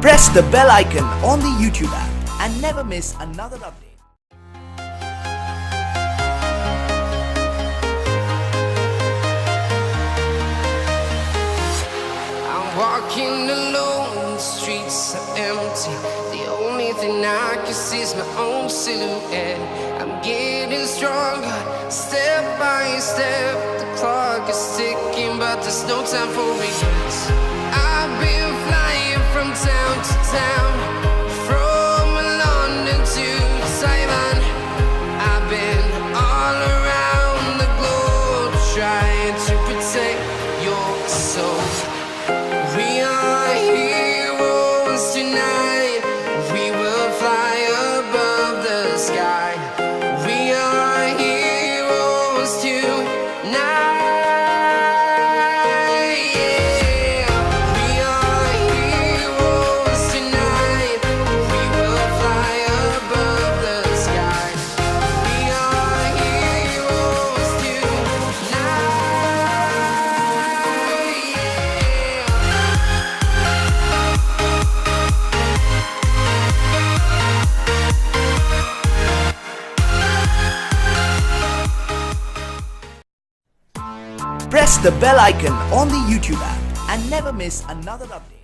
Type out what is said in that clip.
Press the bell icon on the YouTube app and never miss another update. I'm walking alone, the streets are empty. The only thing I can see is my own silhouette. I'm getting stronger, step by step. The clock is ticking, but there's no time for regrets. I've been flying from town to town, from London to Taiwan. I've been all around the globe trying to protect your soul. We are heroes tonight. We will fly above the sky. We are heroes tonight. Yeah. We are heroes tonight. We will fly above the sky. We are heroes tonight. Press the bell icon on the YouTube app and never miss another update.